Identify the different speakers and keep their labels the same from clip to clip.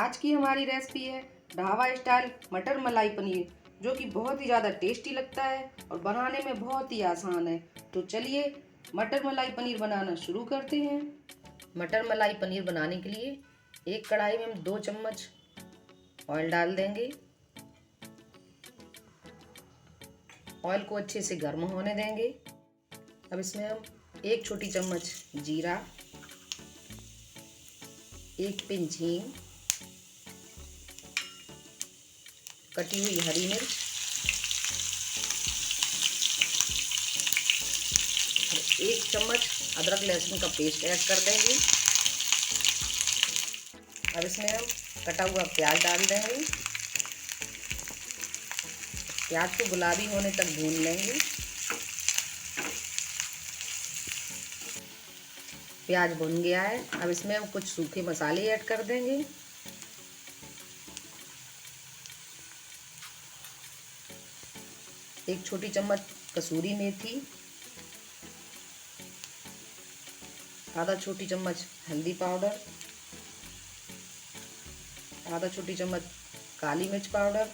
Speaker 1: आज की हमारी रेसिपी है ढाबा स्टाइल मटर मलाई पनीर, जो कि बहुत ही ज़्यादा टेस्टी लगता है और बनाने में बहुत ही आसान है। तो चलिए मटर मलाई पनीर बनाना शुरू करते हैं। मटर मलाई पनीर बनाने के लिए एक कढ़ाई में हम 2 चम्मच ऑयल डाल देंगे। ऑयल को अच्छे से गर्म होने देंगे। अब इसमें हम 1 छोटी चम्मच जीरा, 1 पिंच हींग, कटी हुई हरी मिर्च और 1 चम्मच अदरक लहसुन का पेस्ट ऐड कर देंगे। अब इसमें हम कटा हुआ प्याज डाल देंगे। प्याज को गुलाबी होने तक भून लेंगे। प्याज भुन गया है। अब इसमें हम कुछ सूखे मसाले ऐड कर देंगे। एक छोटी चम्मच कसूरी मेथी, आधा छोटी चम्मच हल्दी पाउडर, आधा छोटी चम्मच काली मिर्च पाउडर,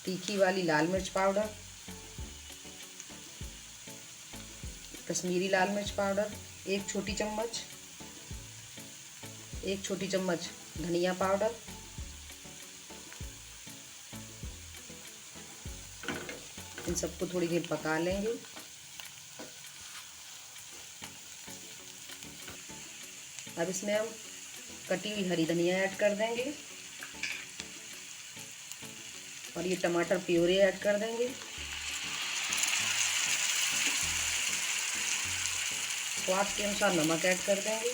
Speaker 1: तीखी वाली लाल मिर्च पाउडर, कश्मीरी लाल मिर्च पाउडर 1 छोटी चम्मच, 1 छोटी चम्मच धनिया पाउडर, इन सबको थोड़ी देर पका लेंगे। अब इसमें हम कटी हुई हरी धनिया ऐड कर देंगे और ये टमाटर प्यूरी ऐड कर देंगे। स्वाद के अनुसार नमक ऐड कर देंगे।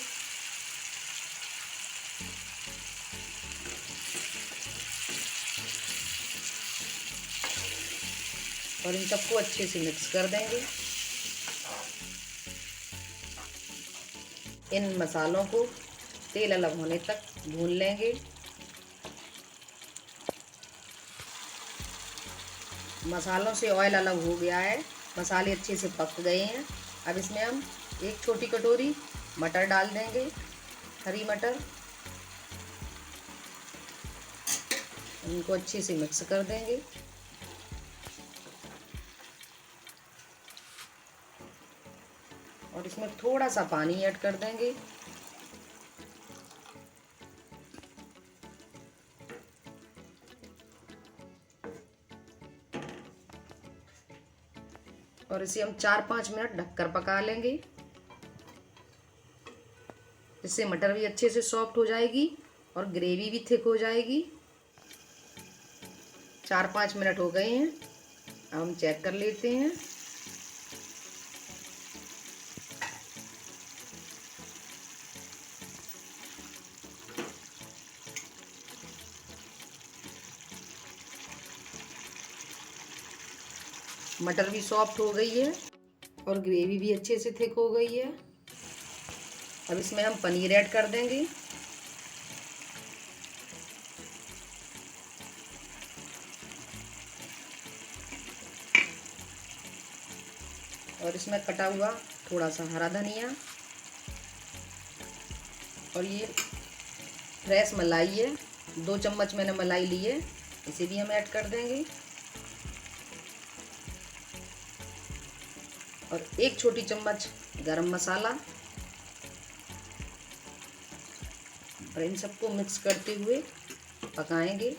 Speaker 1: और इन सबको अच्छे से मिक्स कर देंगे। इन मसालों को तेल अलग होने तक भून लेंगे। मसालों से ऑयल अलग हो गया है, मसाले अच्छे से पक गए हैं। अब इसमें हम 1 छोटी कटोरी मटर डाल देंगे, हरी मटर। इनको अच्छे से मिक्स कर देंगे। और इसमें थोड़ा सा पानी ऐड कर देंगे। और इसे हम 4-5 मिनट ढककर पका लेंगे। इससे मटर भी अच्छे से सॉफ्ट हो जाएगी और ग्रेवी भी थिक हो जाएगी। 4-5 मिनट हो गए हैं। अब हम चेक कर लेते हैं। मटर भी सॉफ्ट हो गई है और ग्रेवी भी अच्छे से थिक हो गई है। अब इसमें हम पनीर ऐड कर देंगे। और इसमें कटा हुआ थोड़ा सा हरा धनिया और ये फ्रेश मलाई है, 2 चम्मच मैंने मलाई ली है, इसे भी हम ऐड कर देंगे। और 1 छोटी चम्मच गरम मसाला और इन सबको मिक्स करते हुए पकाएंगे।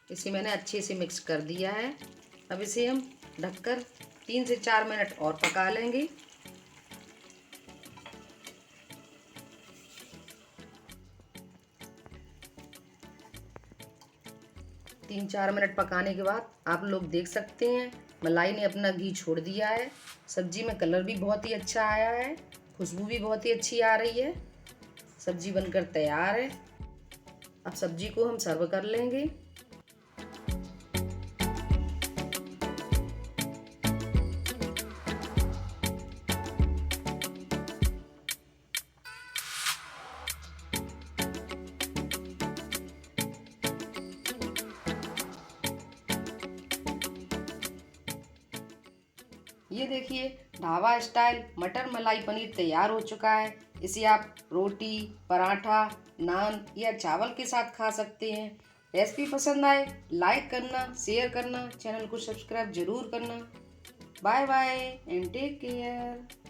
Speaker 1: इसे मैंने अच्छे से मिक्स कर दिया है। अब इसे हम ढककर 3 से 4 मिनट और पका लेंगे। 3-4 मिनट पकाने के बाद आप लोग देख सकते हैं मलाई ने अपना घी छोड़ दिया है। सब्जी में कलर भी बहुत ही अच्छा आया है, खुशबू भी बहुत ही अच्छी आ रही है। सब्जी बनकर तैयार है। अब सब्जी को हम सर्व कर लेंगे। ये देखिए, ढाबा स्टाइल मटर मलाई पनीर तैयार हो चुका है। इसे आप रोटी, पराठा, नान या चावल के साथ खा सकते हैं। रेसिपी पसंद आए लाइक करना, शेयर करना, चैनल को सब्सक्राइब जरूर करना। Bye bye and take care.